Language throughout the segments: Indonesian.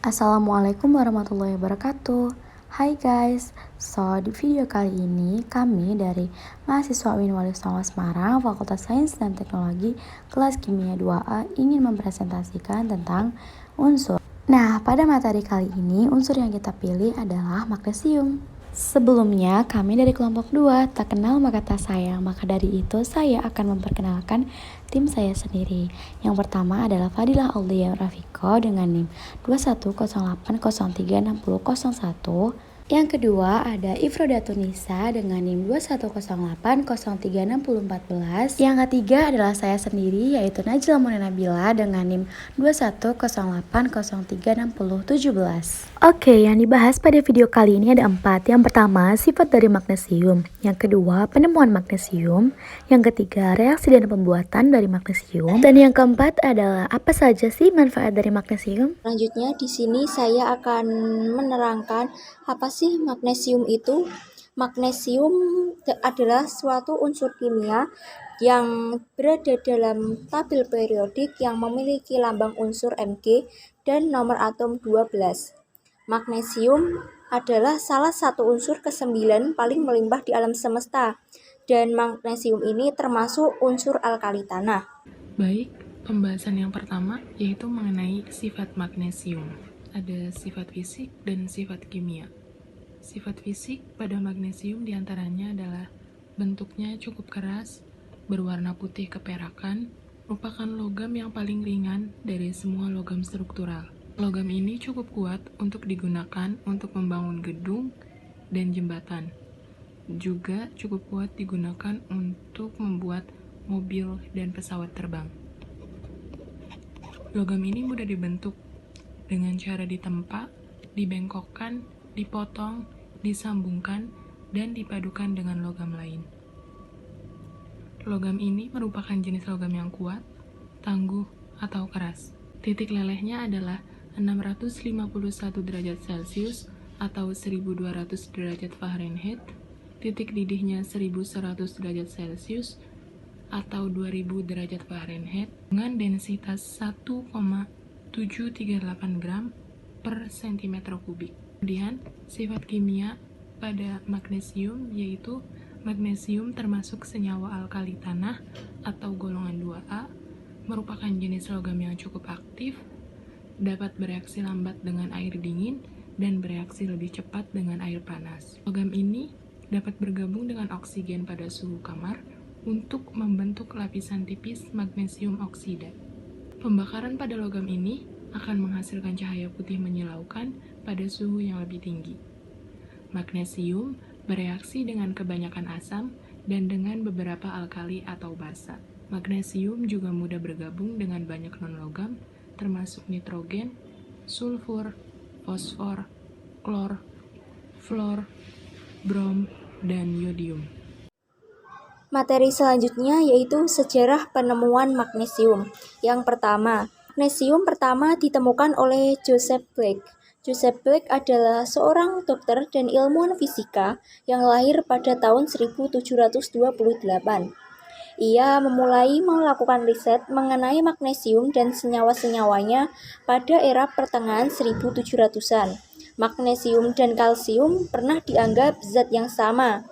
Assalamualaikum warahmatullahi wabarakatuh. Hai guys, di video kali ini kami dari mahasiswa UIN Wali Songo Semarang Fakultas Sains dan Teknologi kelas Kimia 2A ingin mempresentasikan tentang unsur. Nah, pada materi kali ini unsur yang kita pilih adalah magnesium. Sebelumnya, kami dari kelompok 2 tak kenal maka tak sayang, maka dari itu saya akan memperkenalkan tim saya sendiri. Yang pertama adalah Fadilah Aulia Rafiko dengan NIM 2108036001. Yang kedua ada Ifroda Tunisa dengan NIM 2108036014. Yang ketiga adalah saya sendiri yaitu Najla Mona Nabila dengan NIM 2108036017. Oke, yang dibahas pada video kali ini ada 4. Yang pertama, sifat dari magnesium. Yang kedua, penemuan magnesium. Yang ketiga, reaksi dan pembuatan dari magnesium. Dan yang keempat adalah apa saja sih manfaat dari magnesium? Selanjutnya di sini saya akan menerangkan apa sih magnesium itu. Magnesium adalah suatu unsur kimia yang berada dalam tabel periodik yang memiliki lambang unsur Mg dan nomor atom 12. Magnesium adalah salah satu unsur ke-9 paling melimpah di alam semesta, dan magnesium ini termasuk unsur alkali tanah. Baik, pembahasan yang pertama yaitu mengenai sifat magnesium. Ada sifat fisik dan sifat kimia. Sifat fisik pada magnesium diantaranya adalah bentuknya cukup keras, berwarna putih keperakan, merupakan logam yang paling ringan dari semua logam struktural. Logam ini cukup kuat untuk digunakan untuk membangun gedung dan jembatan. Juga cukup kuat digunakan untuk membuat mobil dan pesawat terbang. Logam ini mudah dibentuk dengan cara ditempa, dibengkokkan, dipotong, disambungkan, dan dipadukan dengan logam lain. Logam ini merupakan jenis logam yang kuat, tangguh, atau keras. Titik lelehnya adalah 651 derajat Celcius atau 1200 derajat Fahrenheit. Titik didihnya 1100 derajat Celcius atau 2000 derajat Fahrenheit dengan densitas 1,738 gram per cm kubik. Kemudian, sifat kimia pada magnesium yaitu magnesium termasuk senyawa alkali tanah atau golongan 2A, merupakan jenis logam yang cukup aktif, dapat bereaksi lambat dengan air dingin dan bereaksi lebih cepat dengan air panas. Logam ini dapat bergabung dengan oksigen pada suhu kamar untuk membentuk lapisan tipis magnesium oksida. Pembakaran pada logam ini akan menghasilkan cahaya putih menyilaukan pada suhu yang lebih tinggi. Magnesium bereaksi dengan kebanyakan asam dan dengan beberapa alkali atau basa. Magnesium juga mudah bergabung dengan banyak non-logam, termasuk nitrogen, sulfur, fosfor, klor, fluor, brom, dan yodium. Materi selanjutnya yaitu sejarah penemuan magnesium. Yang pertama, magnesium pertama ditemukan oleh Joseph Blake. Joseph Blake adalah seorang dokter dan ilmuwan fisika yang lahir pada tahun 1728. Ia memulai melakukan riset mengenai magnesium dan senyawa-senyawanya pada era pertengahan 1700-an. Magnesium dan kalsium pernah dianggap zat yang sama.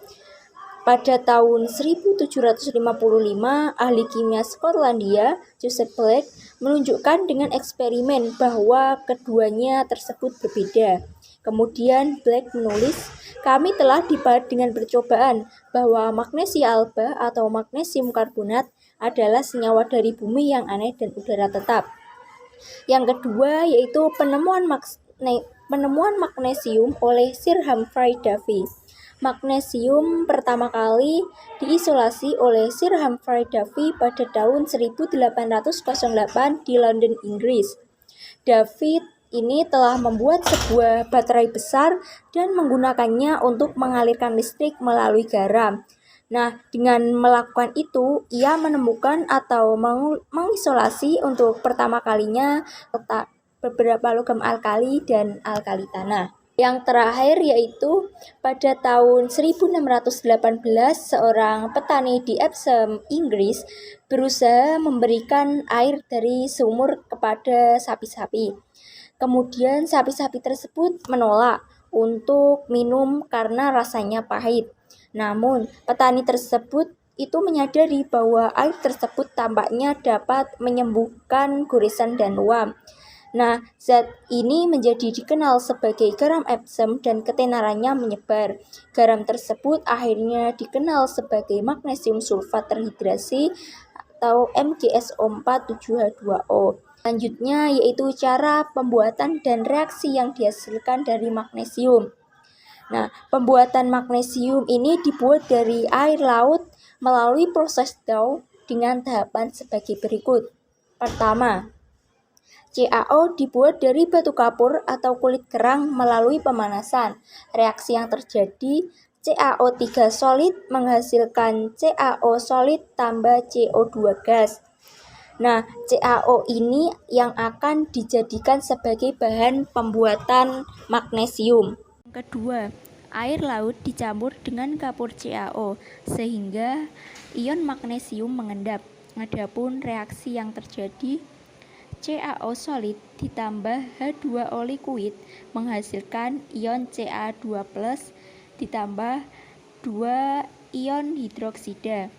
Pada tahun 1755, ahli kimia Skotlandia, Joseph Blake, menunjukkan dengan eksperimen bahwa keduanya tersebut berbeda. Kemudian Blake menulis, "Kami telah dibuat dengan percobaan bahwa magnesia alba atau magnesium karbonat adalah senyawa dari bumi yang aneh dan udara tetap." Yang kedua yaitu penemuan magnesium oleh Sir Humphrey Davy. Magnesium pertama kali diisolasi oleh Sir Humphrey Davy pada tahun 1808 di London, Inggris. Davy ini telah membuat sebuah baterai besar dan menggunakannya untuk mengalirkan listrik melalui garam. Nah, dengan melakukan itu, ia menemukan atau mengisolasi untuk pertama kalinya beberapa logam alkali dan alkali tanah. Yang terakhir yaitu pada tahun 1618, seorang petani di Epsom, Inggris, berusaha memberikan air dari sumur kepada sapi-sapi. Kemudian sapi-sapi tersebut menolak untuk minum karena rasanya pahit. Namun, petani tersebut itu menyadari bahwa air tersebut tampaknya dapat menyembuhkan goresan dan luam. Nah, zat ini menjadi dikenal sebagai garam Epsom dan ketenarannya menyebar. Garam tersebut akhirnya dikenal sebagai magnesium sulfat terhidrasi atau MgSO4 7H2O. Selanjutnya yaitu cara pembuatan dan reaksi yang dihasilkan dari magnesium. Nah, pembuatan magnesium ini dibuat dari air laut melalui proses Dow dengan tahapan sebagai berikut. Pertama, CaO dibuat dari batu kapur atau kulit kerang melalui pemanasan. Reaksi yang terjadi, CaO3 solid menghasilkan CaO solid tambah CO2 gas. Nah, CaO ini yang akan dijadikan sebagai bahan pembuatan magnesium. Yang kedua, air laut dicampur dengan kapur CaO sehingga ion magnesium mengendap. Adapun reaksi yang terjadi, CaO solid ditambah H2O liquid menghasilkan ion Ca2+ ditambah 2 ion hidroksida.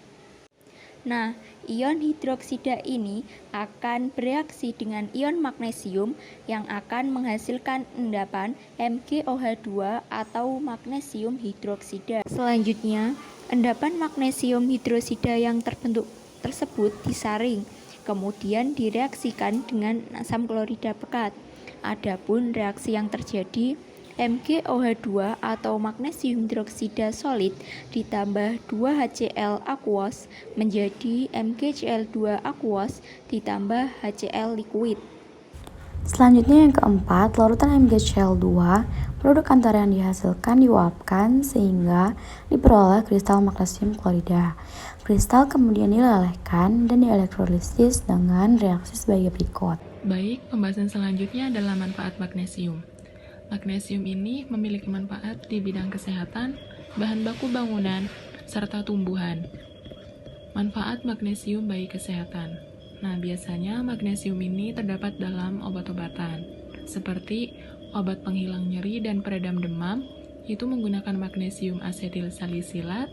Nah, ion hidroksida ini akan bereaksi dengan ion magnesium yang akan menghasilkan endapan MgOH2 atau magnesium hidroksida. Selanjutnya, endapan magnesium hidroksida yang terbentuk tersebut disaring, kemudian direaksikan dengan asam klorida pekat. Adapun reaksi yang terjadi, MgOH2 atau magnesium hidroksida solid ditambah 2HCl aqueous menjadi MgCl2 aqueous ditambah HCl liquid. Selanjutnya yang keempat, larutan MgCl2, produk antara yang dihasilkan diuapkan sehingga diperoleh kristal magnesium klorida. Kristal kemudian dilelehkan dan dielektrolisis dengan reaksi sebagai berikut. Baik, pembahasan selanjutnya adalah manfaat magnesium. Magnesium ini memiliki manfaat di bidang kesehatan, bahan baku bangunan, serta tumbuhan. Manfaat magnesium bagi kesehatan. Nah, biasanya magnesium ini terdapat dalam obat-obatan, seperti obat penghilang nyeri dan peredam demam, itu menggunakan magnesium asetil salisilat,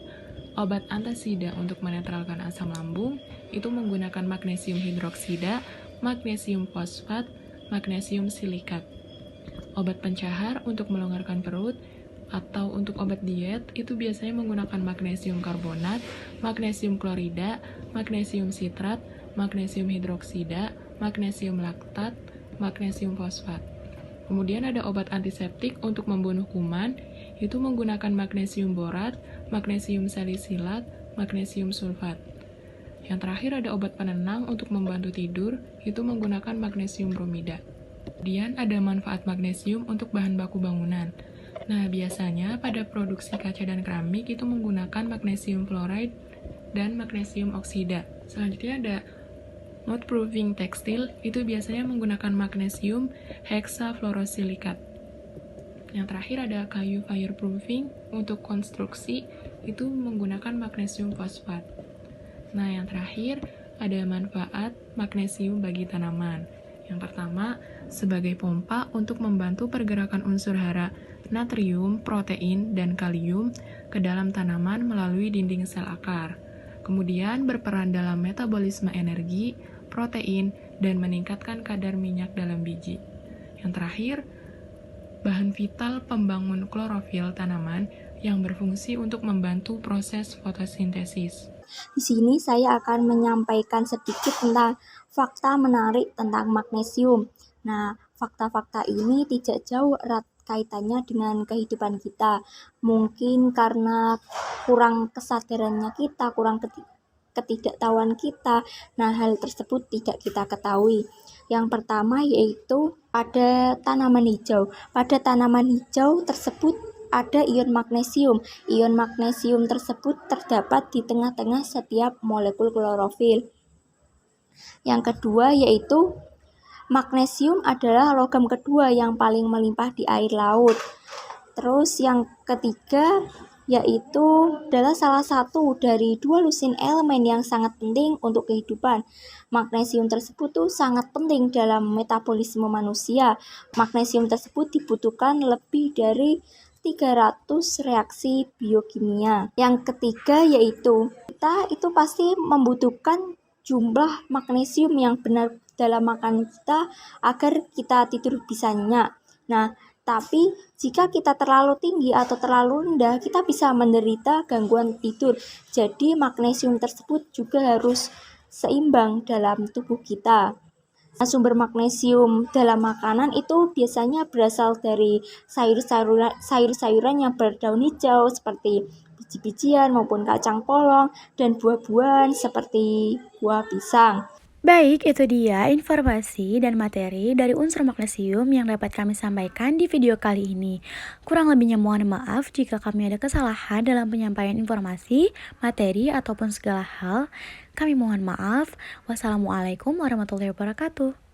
obat antasida untuk menetralkan asam lambung, itu menggunakan magnesium hidroksida, magnesium fosfat, magnesium silikat. Obat pencahar untuk melonggarkan perut, atau untuk obat diet, itu biasanya menggunakan magnesium karbonat, magnesium klorida, magnesium sitrat, magnesium hidroksida, magnesium laktat, magnesium fosfat. Kemudian ada obat antiseptik untuk membunuh kuman, itu menggunakan magnesium borat, magnesium salisilat, magnesium sulfat. Yang terakhir ada obat penenang untuk membantu tidur, itu menggunakan magnesium bromida. Kemudian ada manfaat magnesium untuk bahan baku bangunan. Nah, biasanya pada produksi kaca dan keramik itu menggunakan magnesium fluoride dan magnesium oksida. Selanjutnya ada mold-proofing tekstil, itu biasanya menggunakan magnesium hexafluorosilikat. Yang terakhir ada kayu fireproofing, untuk konstruksi itu menggunakan magnesium fosfat. Nah, yang terakhir ada manfaat magnesium bagi tanaman. Yang pertama, sebagai pompa untuk membantu pergerakan unsur hara natrium, protein, dan kalium ke dalam tanaman melalui dinding sel akar. Kemudian berperan dalam metabolisme energi, protein, dan meningkatkan kadar minyak dalam biji. Yang terakhir, bahan vital pembangun klorofil tanaman yang berfungsi untuk membantu proses fotosintesis. Di sini saya akan menyampaikan sedikit tentang fakta menarik tentang magnesium. Nah, fakta-fakta ini tidak jauh erat kaitannya dengan kehidupan kita. Mungkin karena kurang kesadarannya kita, kurang ketidaktahuan kita. Nah, hal tersebut tidak kita ketahui. Yang pertama yaitu pada tanaman hijau. Pada tanaman hijau tersebut ada ion magnesium. Ion magnesium tersebut terdapat di tengah-tengah setiap molekul klorofil. Yang kedua yaitu magnesium adalah logam kedua yang paling melimpah di air laut. Terus yang ketiga, yaitu adalah salah satu dari 2 lusin elemen yang sangat penting untuk kehidupan. Magnesium tersebut tuh sangat penting dalam metabolisme manusia. Magnesium tersebut dibutuhkan lebih dari 300 reaksi biokimia. Yang ketiga yaitu kita itu pasti membutuhkan jumlah magnesium yang benar dalam makanan kita agar kita tidur bisa nyenyak. Nah, tapi jika kita terlalu tinggi atau terlalu rendah, kita bisa menderita gangguan tidur. Jadi magnesium tersebut juga harus seimbang dalam tubuh kita. Nah, sumber magnesium dalam makanan itu biasanya berasal dari sayur-sayuran yang berdaun hijau seperti biji-bijian maupun kacang polong dan buah-buahan seperti buah pisang. Baik, itu dia informasi dan materi dari unsur magnesium yang dapat kami sampaikan di video kali ini. Kurang lebihnya mohon maaf jika kami ada kesalahan dalam penyampaian informasi, materi, ataupun segala hal. Kami mohon maaf. Wassalamualaikum warahmatullahi wabarakatuh.